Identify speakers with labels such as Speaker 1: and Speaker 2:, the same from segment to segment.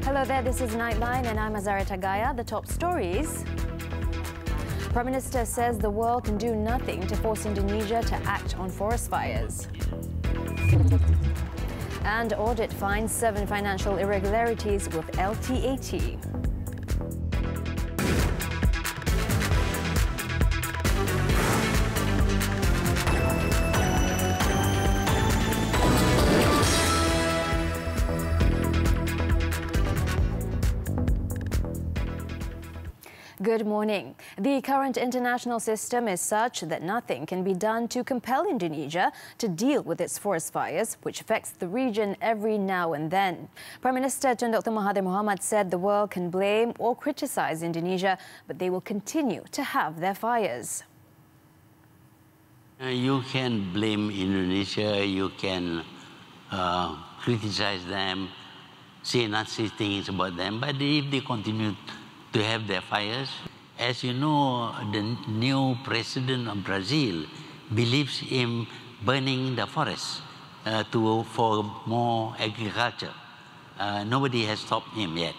Speaker 1: Hello there, this is Nightline and I'm Azara Tagaya. The top stories. Prime Minister says the world can do nothing to force Indonesia to act on forest fires. And audit finds 7 financial irregularities with LTAT. Good morning. The current international system is such that nothing can be done to compel Indonesia to deal with its forest fires, which affects the region every now and then. Prime Minister Tun Dr. Mahathir Mohamad said the world can blame or criticize Indonesia, but they will continue to have their fires.
Speaker 2: You can blame Indonesia, you can criticize them, say nasty things about them, but if they continue to have their fires. As you know, the new president of Brazil believes in burning the forest for more agriculture. Nobody has stopped him yet.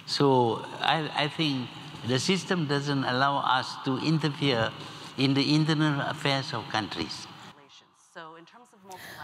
Speaker 2: So I think the system doesn't allow us to interfere in the internal affairs of countries.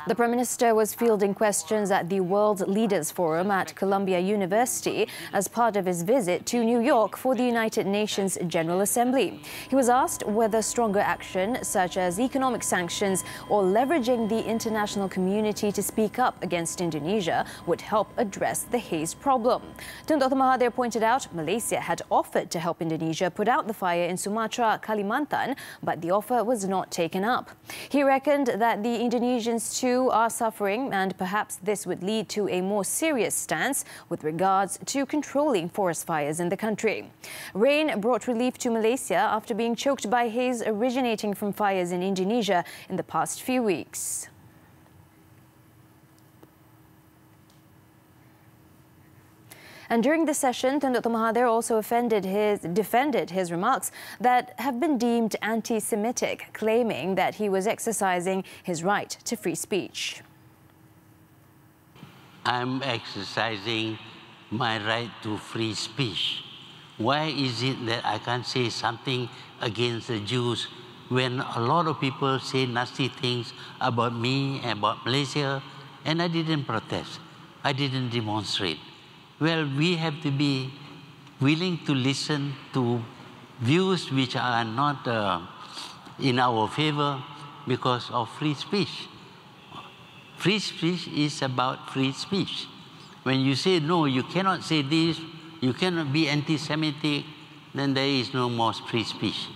Speaker 1: The Prime Minister was fielding questions at the World Leaders Forum at Columbia University as part of his visit to New York for the United Nations General Assembly. He was asked whether stronger action, such as economic sanctions or leveraging the international community to speak up against Indonesia, would help address the haze problem. Tun Dr. Mahathir pointed out Malaysia had offered to help Indonesia put out the fire in Sumatra, Kalimantan, but the offer was not taken up. He reckoned that the Indonesians too are suffering, and perhaps this would lead to a more serious stance with regards to controlling forest fires in the country. Rain brought relief to Malaysia after being choked by haze originating from fires in Indonesia in the past few weeks. And during the session, Tun Dr. Mahathir also defended his remarks that have been deemed anti-Semitic, claiming that he was exercising his right to free speech.
Speaker 2: I'm exercising my right to free speech. Why is it that I can't say something against the Jews when a lot of people say nasty things about me and about Malaysia, and I didn't protest, I didn't demonstrate? Well, we have to be willing to listen to views which are not in our favor because of free speech. Free speech is about free speech. When you say, no, you cannot say this, you cannot be anti-Semitic, then there is no more free speech.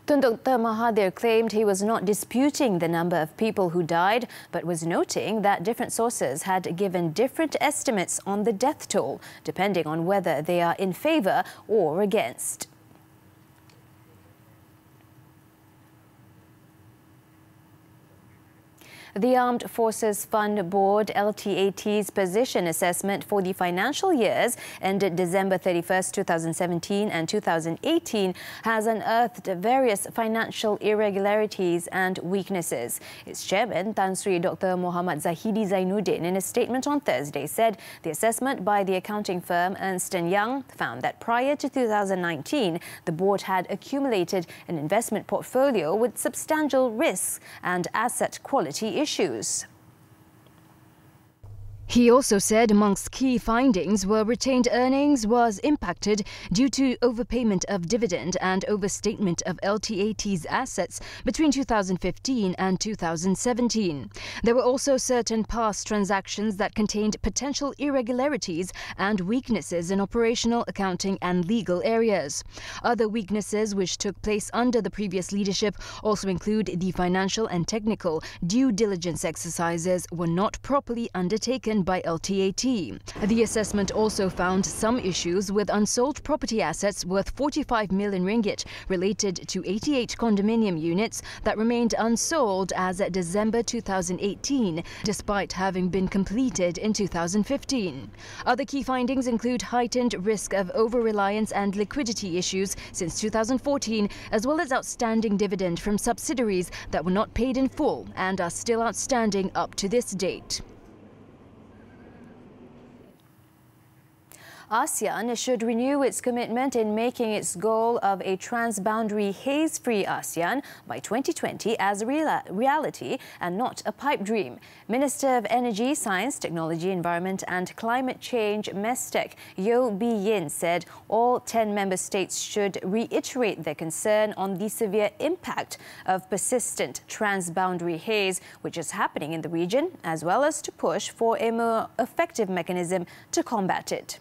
Speaker 1: Tun Dr. Mahathir claimed he was not disputing the number of people who died, but was noting that different sources had given different estimates on the death toll, depending on whether they are in favour or against. The Armed Forces Fund Board LTAT's position assessment for the financial years ended December 31st, 2017 and 2018 has unearthed various financial irregularities and weaknesses. Its chairman, Tan Sri Dr. Muhammad Zahidi Zainuddin, in a statement on Thursday said the assessment by the accounting firm Ernst & Young found that prior to 2019, the board had accumulated an investment portfolio with substantial risks and asset quality issues. He also said amongst key findings were retained earnings was impacted due to overpayment of dividend and overstatement of LTAT's assets between 2015 and 2017. There were also certain past transactions that contained potential irregularities and weaknesses in operational, accounting and legal areas. Other weaknesses which took place under the previous leadership also include the financial and technical due diligence exercises were not properly undertaken by LTAT. The assessment also found some issues with unsold property assets worth 45 million ringgit related to 88 condominium units that remained unsold as at December 2018, despite having been completed in 2015. Other key findings include heightened risk of over-reliance and liquidity issues since 2014, as well as outstanding dividend from subsidiaries that were not paid in full and are still outstanding up to this date. ASEAN should renew its commitment in making its goal of a transboundary haze-free ASEAN by 2020 as a reality and not a pipe dream. Minister of Energy, Science, Technology, Environment and Climate Change, Mestec, Yeo Bee-yin, said all 10 member states should reiterate their concern on the severe impact of persistent transboundary haze, which is happening in the region, as well as to push for a more effective mechanism to combat it.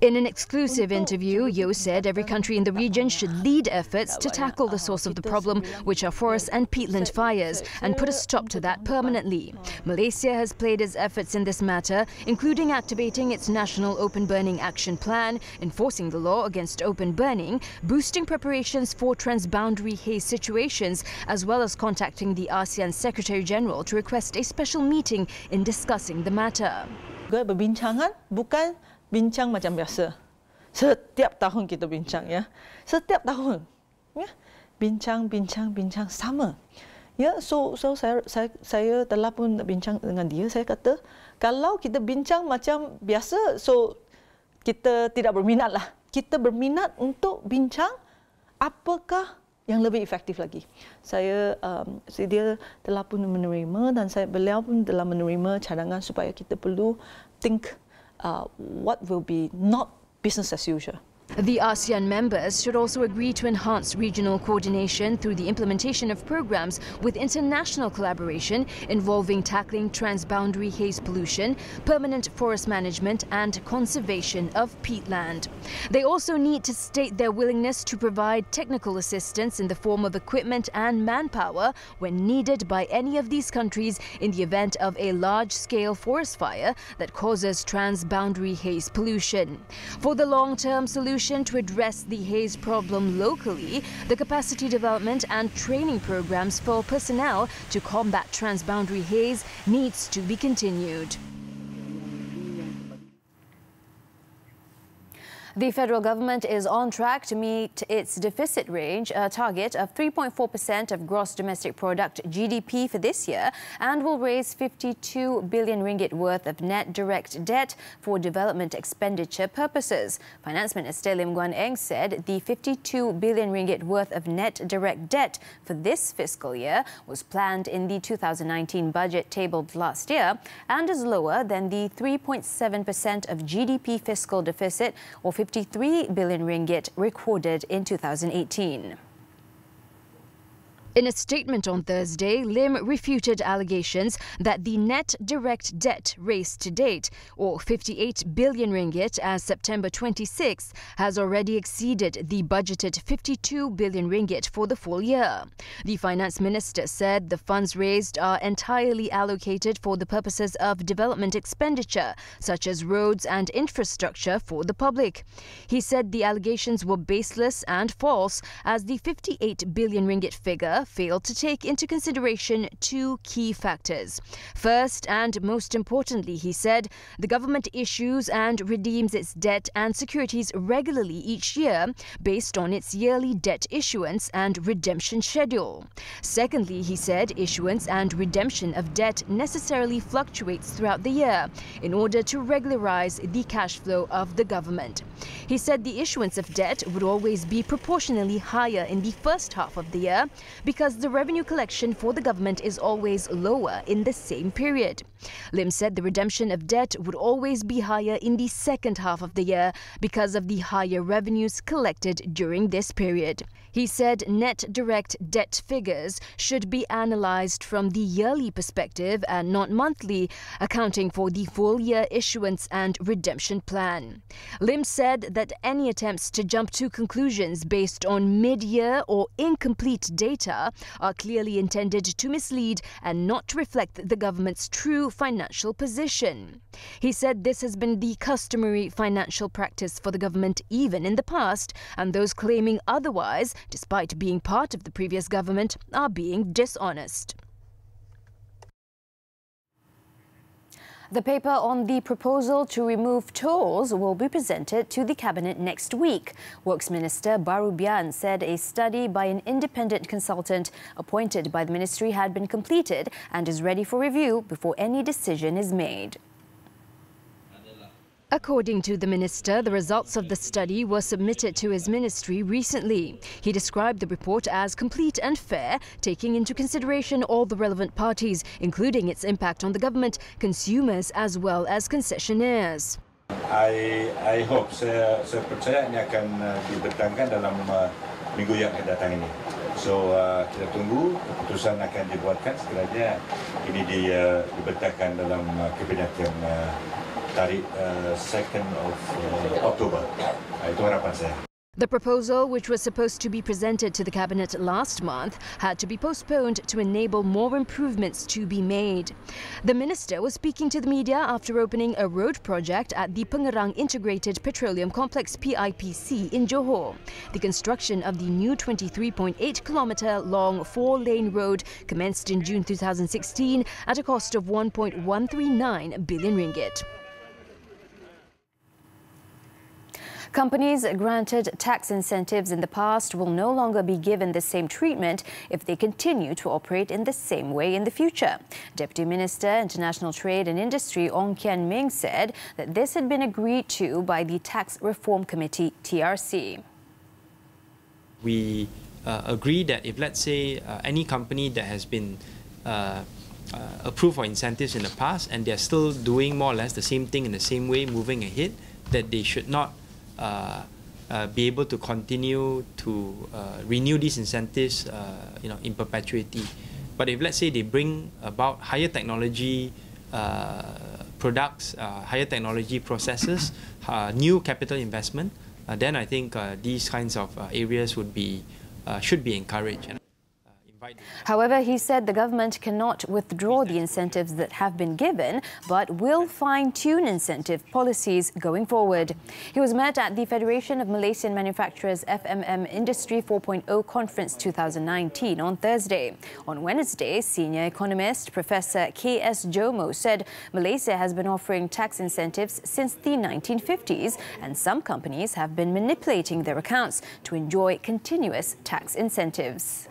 Speaker 1: In an exclusive interview, Yeo said every country in the region should lead efforts to tackle the source of the problem, which are forest and peatland fires, and put a stop to that permanently. Malaysia has played its efforts in this matter, including activating its National Open Burning Action Plan, enforcing the law against open burning, boosting preparations for transboundary haze situations, as well as contacting the ASEAN Secretary-General to request a special meeting in discussing the matter.
Speaker 3: Berbincangan bukan bincang macam biasa. Setiap tahun kita bincang, ya. Setiap tahun, ya. Bincang sama. Ya, so saya telah pun bincang dengan dia. Saya kata, kalau kita bincang macam biasa, so kita tidak berminat lah. Kita berminat untuk bincang apakah yang lebih efektif lagi. Dia telah pun menerima dan beliau pun telah menerima cadangan supaya kita perlu think what will be not business as usual.
Speaker 1: The ASEAN members should also agree to enhance regional coordination through the implementation of programs with international collaboration involving tackling transboundary haze pollution, permanent forest management and conservation of peatland. They also need to state their willingness to provide technical assistance in the form of equipment and manpower when needed by any of these countries in the event of a large-scale forest fire that causes transboundary haze pollution. For the long-term solution to address the haze problem locally, the capacity development and training programs for personnel to combat transboundary haze needs to be continued. The federal government is on track to meet its deficit range, a target of 3.4% of gross domestic product GDP for this year, and will raise 52 billion ringgit worth of net direct debt for development expenditure purposes. Finance Minister Lim Guan Eng said the 52 billion ringgit worth of net direct debt for this fiscal year was planned in the 2019 budget tabled last year and is lower than the 3.7% of GDP fiscal deficit, or 53 billion ringgit, recorded in 2018. In a statement on Thursday, Lim refuted allegations that the net direct debt raised to date, or 58 billion ringgit as September 26, has already exceeded the budgeted 52 billion ringgit for the full year. The finance minister said the funds raised are entirely allocated for the purposes of development expenditure, such as roads and infrastructure for the public. He said the allegations were baseless and false, as the 58 billion ringgit figure failed to take into consideration two key factors. First, and most importantly, he said, the government issues and redeems its debt and securities regularly each year based on its yearly debt issuance and redemption schedule. Secondly, he said, issuance and redemption of debt necessarily fluctuates throughout the year in order to regularize the cash flow of the government. He said the issuance of debt would always be proportionally higher in the first half of the year because the revenue collection for the government is always lower in the same period. Lim said the redemption of debt would always be higher in the second half of the year because of the higher revenues collected during this period. He said net direct debt figures should be analysed from the yearly perspective and not monthly, accounting for the full year issuance and redemption plan. Lim said that any attempts to jump to conclusions based on mid-year or incomplete data are clearly intended to mislead and not reflect the government's true financial position. He said this has been the customary financial practice for the government even in the past, and those claiming otherwise, despite being part of the previous government, are being dishonest. The paper on the proposal to remove tolls will be presented to the Cabinet next week. Works Minister Barubian said a study by an independent consultant appointed by the ministry had been completed and is ready for review before any decision is made. According to the minister, the results of the study were submitted to his ministry recently. He described the report as complete and fair, taking into consideration all the relevant parties, including its impact on the government, consumers as well as concessionaires.
Speaker 4: I hope, saya percaya ini akan dibentangkan dalam minggu yang akan datang ini. So kita tunggu keputusan akan dibuatkan sekiranya ini dibentangkan dalam kabinet yang tarikh 2nd of October. Itu harapan saya.
Speaker 1: The proposal, which was supposed to be presented to the cabinet last month, had to be postponed to enable more improvements to be made. The minister was speaking to the media after opening a road project at the Pengerang Integrated Petroleum Complex (PIPC) in Johor. The construction of the new 23.8-kilometre long 4-lane road commenced in June 2016 at a cost of 1.139 billion ringgit. Companies granted tax incentives in the past will no longer be given the same treatment if they continue to operate in the same way in the future. Deputy Minister, International Trade and Industry Ong Kian Ming said that this had been agreed to by the Tax Reform Committee, TRC.
Speaker 5: We agree that if, let's say, any company that has been approved for incentives in the past and they're still doing more or less the same thing in the same way moving ahead, that they should not be able to continue to renew these incentives, in perpetuity. But if, let's say, they bring about higher technology products, higher technology processes, new capital investment, then I think these kinds of areas should be encouraged.
Speaker 1: However, he said the government cannot withdraw the incentives that have been given, but will fine-tune incentive policies going forward. He was met at the Federation of Malaysian Manufacturers FMM Industry 4.0 Conference 2019 on Thursday. On Wednesday, senior economist Professor K.S. Jomo said Malaysia has been offering tax incentives since the 1950s, and some companies have been manipulating their accounts to enjoy continuous tax incentives.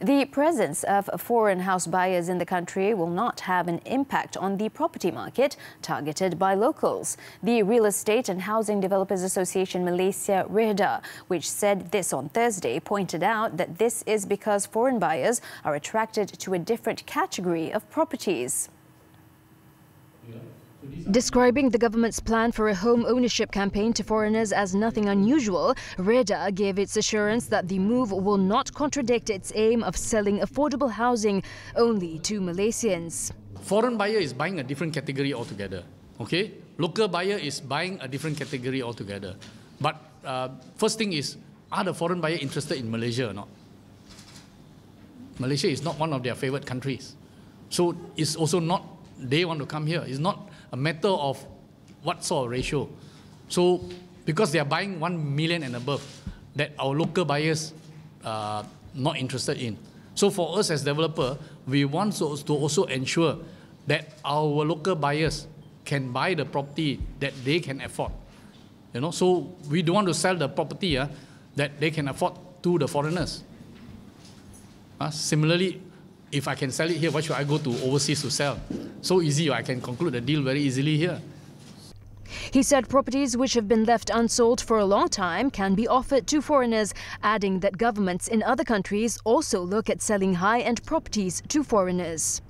Speaker 1: The presence of foreign house buyers in the country will not have an impact on the property market targeted by locals. The Real Estate and Housing Developers Association Malaysia, REHDA, which said this on Thursday, pointed out that this is because foreign buyers are attracted to a different category of properties. Describing the government's plan for a home ownership campaign to foreigners as nothing unusual, REHDA gave its assurance that the move will not contradict its aim of selling affordable housing only to Malaysians.
Speaker 6: Foreign buyer is buying a different category altogether. Okay, local buyer is buying a different category altogether. But first thing is, are the foreign buyer interested in Malaysia or not? Malaysia is not one of their favorite countries, so it's also not they want to come here. It's not a matter of what sort of ratio. So, because they are buying 1 million and above, that our local buyers are not interested in. So, for us as developer, we want to also ensure that our local buyers can buy the property that they can afford. So we don't want to sell the property that they can afford to the foreigners. Similarly, if I can sell it here, why should I go to overseas to sell? So easy, I can conclude a deal very easily here.
Speaker 1: He said properties which have been left unsold for a long time can be offered to foreigners, adding that governments in other countries also look at selling high-end properties to foreigners.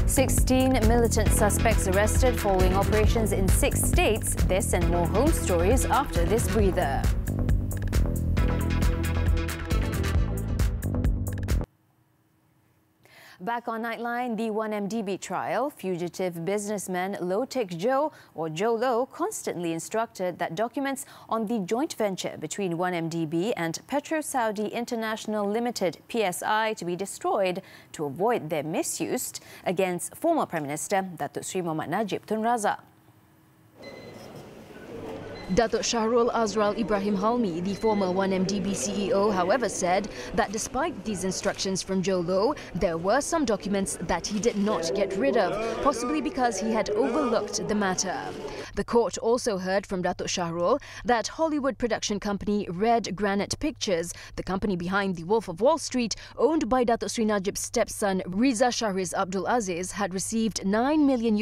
Speaker 1: "16 militant suspects arrested following operations in 6 states. This and more home stories after this breather. Back on Nightline, the 1MDB trial, fugitive businessman Low Tek Joe, or Joe Low, constantly instructed that documents on the joint venture between 1MDB and Petro Saudi International Limited, PSI, to be destroyed to avoid their misuse against former Prime Minister Datuk Seri Mohammad Najib Tun Razak. Datuk Shahrul Azral Ibrahim Halmi, the former 1MDB CEO, however, said that despite these instructions from Joe Low, there were some documents that he did not get rid of, possibly because he had overlooked the matter. The court also heard from Datuk Shahrul that Hollywood production company Red Granite Pictures, the company behind The Wolf of Wall Street, owned by Datuk Sri Najib's stepson Riza Shahriz Abdul Aziz, had received $9 million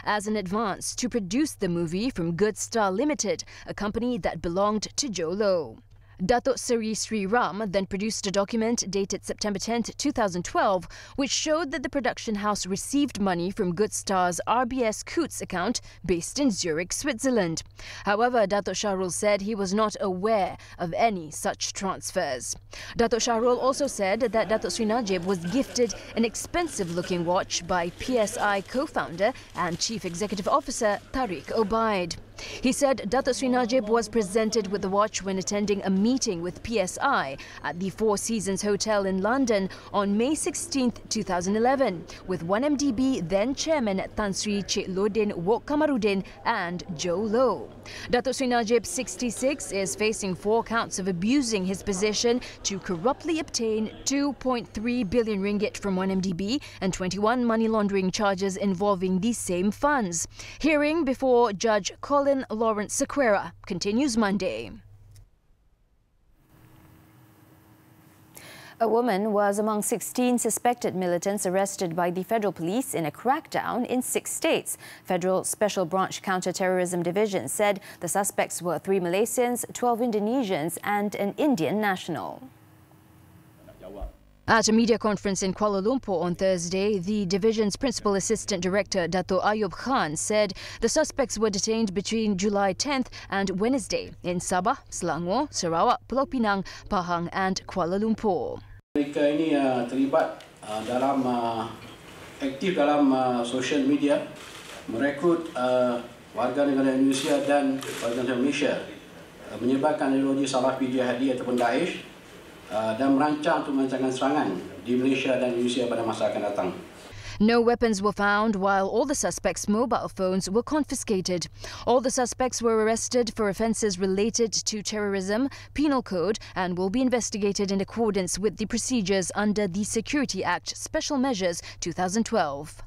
Speaker 1: as an advance to produce the movie from Good Star Limited, a company that belonged to Joe Low. Datuk Seri Sri Ram then produced a document dated September 10, 2012, which showed that the production house received money from Good Star's RBS Coutts account based in Zurich, Switzerland. However, Datuk Shahrul said he was not aware of any such transfers. Datuk Shahrul also said that Datuk Sri Najib was gifted an expensive-looking watch by PSI co-founder and Chief Executive Officer Tariq Obaid. He said Datuk Sri Najib was presented with the watch when attending a meeting with PSI at the Four Seasons Hotel in London on May 16, 2011, with 1MDB then Chairman Tan Sri Cik Lodin Wok Kamarudin and Joe Low. Datuk Sri Najib, 66, is facing 4 counts of abusing his position to corruptly obtain 2.3 billion ringgit from 1MDB and 21 money laundering charges involving these same funds. Hearing before Judge Colin Lawrence Sequeira continues Monday. A woman was among 16 suspected militants arrested by the federal police in a crackdown in 6 states. Federal Special Branch Counter-Terrorism Division said the suspects were 3 Malaysians, 12 Indonesians and an Indian national. At a media conference in Kuala Lumpur on Thursday, the division's Principal Assistant Director, Dato' Ayub Khan, said the suspects were detained between July 10th and Wednesday in Sabah, Selangor, Sarawak, Pulau Pinang, Pahang and Kuala Lumpur.
Speaker 7: Mereka ini terlibat aktif dalam social media, merekrut warga negara Indonesia dan warga negara Malaysia, menyebarkan ideologi Salafi Jihadi ataupun Daesh, dan merancang untuk melancarkan serangan di Malaysia dan Indonesia pada masa akan datang.
Speaker 1: No weapons were found, while all the suspects' mobile phones were confiscated. All the suspects were arrested for offences related to terrorism, penal code, and will be investigated in accordance with the procedures under the Security Act Special Measures 2012.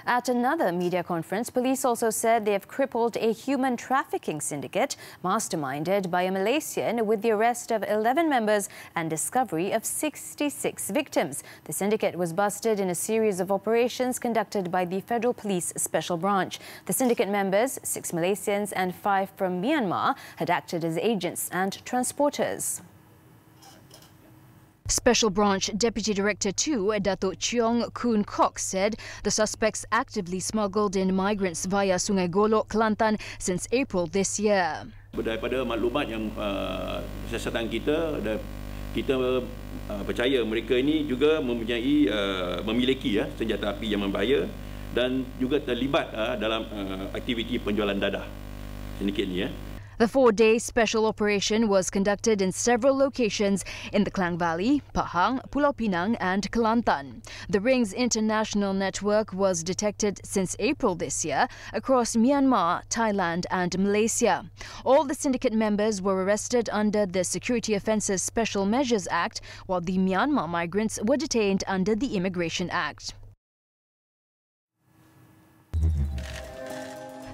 Speaker 1: At another media conference, police also said they have crippled a human trafficking syndicate masterminded by a Malaysian with the arrest of 11 members and discovery of 66 victims. The syndicate was busted in a series of operations conducted by the Federal Police Special Branch. The syndicate members, 6 Malaysians and 5 from Myanmar, had acted as agents and transporters. Special Branch Deputy Director 2, Datuk Cheong Koon Kok, said the suspects actively smuggled in migrants via Sungai Golok, Kelantan since April this year.
Speaker 8: Daripada maklumat yang siasatan kita percaya mereka ini juga memiliki senjata api yang berbahaya dan juga terlibat dalam aktiviti penjualan dadah sindiket ini.
Speaker 1: The 4-day special operation was conducted in several locations in the Klang Valley, Pahang, Pulau Pinang and Kelantan. The Ring's international network was detected since April this year across Myanmar, Thailand and Malaysia. All the syndicate members were arrested under the Security Offences Special Measures Act, while the Myanmar migrants were detained under the Immigration Act.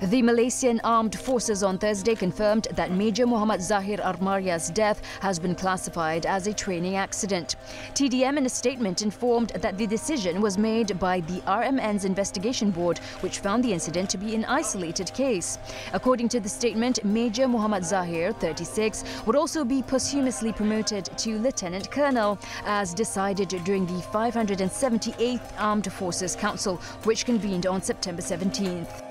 Speaker 1: The Malaysian Armed Forces on Thursday confirmed that Major Muhammad Zahir Armaria's death has been classified as a training accident. TDM in a statement informed that the decision was made by the RMN's investigation board, which found the incident to be an isolated case. According to the statement, Major Muhammad Zahir, 36, would also be posthumously promoted to Lieutenant Colonel, as decided during the 578th Armed Forces Council, which convened on September 17th.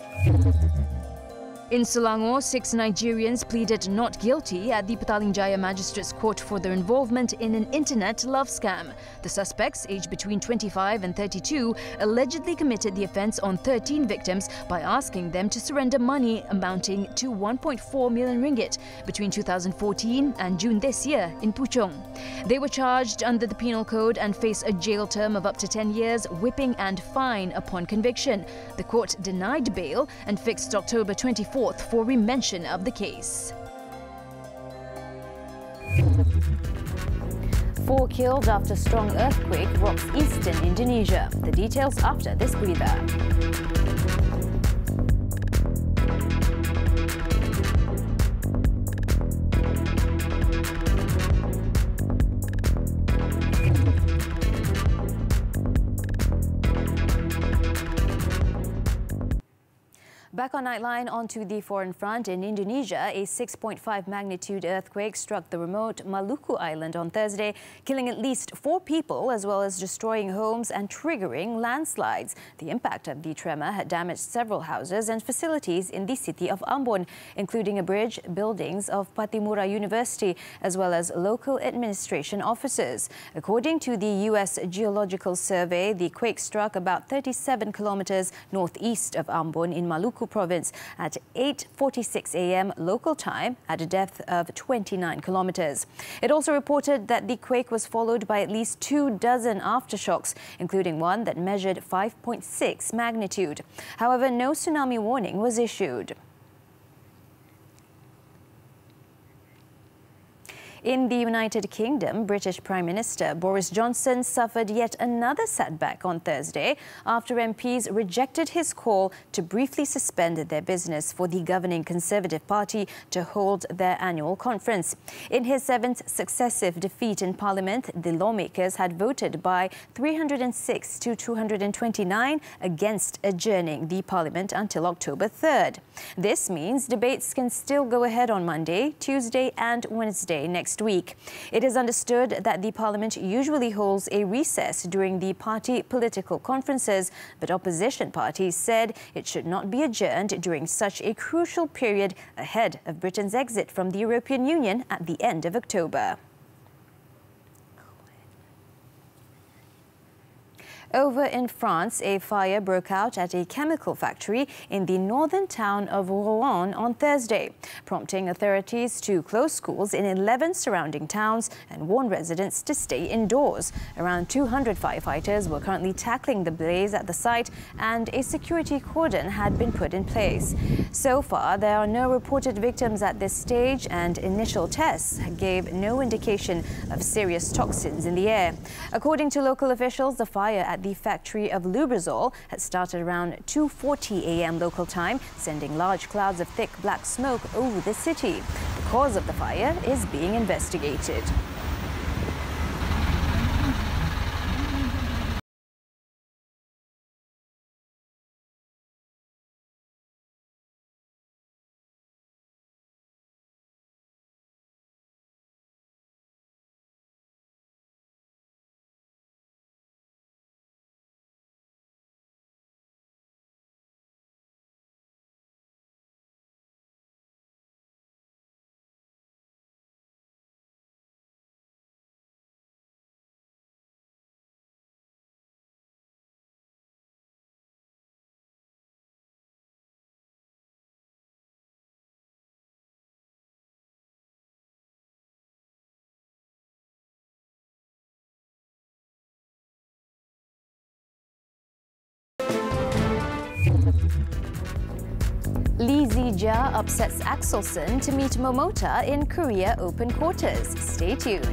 Speaker 1: In Selangor, 6 Nigerians pleaded not guilty at the Petaling Jaya Magistrates Court for their involvement in an internet love scam. The suspects, aged between 25 and 32, allegedly committed the offence on 13 victims by asking them to surrender money amounting to 1.4 million ringgit between 2014 and June this year in Puchong. They were charged under the Penal Code and face a jail term of up to 10 years, whipping and fine upon conviction. The court denied bail and fixed October 24th for re-mention of the case. 4 killed after strong earthquake rocks eastern Indonesia. The details after this breather. Back on Nightline, onto the foreign front. In Indonesia, a 6.5 magnitude earthquake struck the remote Maluku Island on Thursday, killing at least 4 people as well as destroying homes and triggering landslides. The impact of the tremor had damaged several houses and facilities in the city of Ambon, including a bridge, buildings of Patimura University, as well as local administration offices. According to the U.S. Geological Survey, the quake struck about 37 kilometers northeast of Ambon in Maluku province at 8:46 a.m. local time at a depth of 29 kilometers. It also reported that the quake was followed by at least 24 aftershocks, including one that measured 5.6 magnitude. However, no tsunami warning was issued. In the United Kingdom, British Prime Minister Boris Johnson suffered yet another setback on Thursday after MPs rejected his call to briefly suspend their business for the governing Conservative Party to hold their annual conference. In his 7th successive defeat in Parliament, the lawmakers had voted by 306 to 229 against adjourning the Parliament until October 3rd. This means debates can still go ahead on Monday, Tuesday and Wednesday next week. It is understood that the Parliament usually holds a recess during the party political conferences, but opposition parties said it should not be adjourned during such a crucial period ahead of Britain's exit from the European Union at the end of October. Over in France, a fire broke out at a chemical factory in the northern town of Rouen on Thursday, prompting authorities to close schools in 11 surrounding towns and warn residents to stay indoors. Around 200 firefighters were currently tackling the blaze at the site, and a security cordon had been put in place. So far, there are no reported victims at this stage, and initial tests gave no indication of serious toxins in the air. According to local officials, the fire at the factory of Lubrizol had started around 2:40 a.m. local time, sending large clouds of thick black smoke over the city. The cause of the fire is being investigated. Lee Zijia upsets Axelsen to meet Momota in Korea Open quarters. Stay tuned.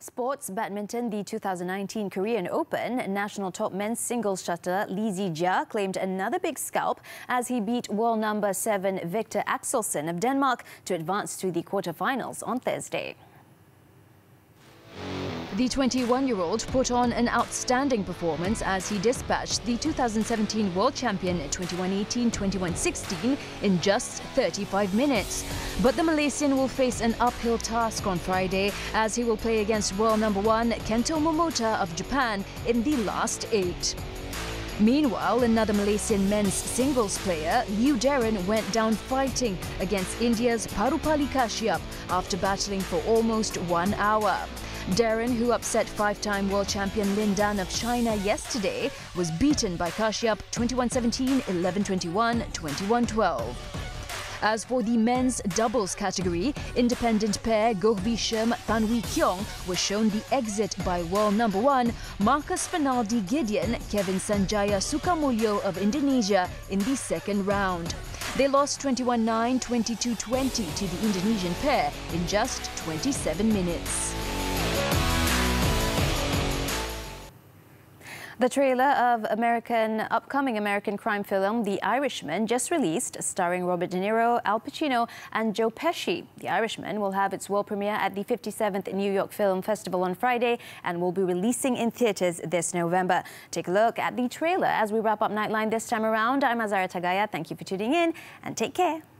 Speaker 1: Sports badminton, the 2019 Korean Open, national top men's singles shuttler Lee Zijia claimed another big scalp as he beat world number 7 Victor Axelsen of Denmark to advance to the quarterfinals on Thursday. The 21-year-old put on an outstanding performance as he dispatched the 2017 world champion 21-18-21-16 in just 35 minutes. But the Malaysian will face an uphill task on Friday as he will play against world number 1 Kento Momota of Japan in the last 8. Meanwhile, another Malaysian men's singles player, Liu Darren, went down fighting against India's Parupalli Kashyap after battling for almost 1 hour. Darren, who upset 5-time world champion Lin Dan of China yesterday, was beaten by Kashyap 21-17, 11-21, 21-12. As for the men's doubles category, independent pair Goh Bisham Tan Wee Kiong was shown the exit by world number 1 Marcus Fernaldi Gideon Kevin Sanjaya Sukamulyo of Indonesia in the second round. They lost 21-9, 22-20 to the Indonesian pair in just 27 minutes. The trailer of upcoming American crime film The Irishman just released, starring Robert De Niro, Al Pacino and Joe Pesci. The Irishman will have its world premiere at the 57th New York Film Festival on Friday and will be releasing in theatres this November. Take a look at the trailer as we wrap up Nightline this time around. I'm Azara Tagaya. Thank you for tuning in and take care.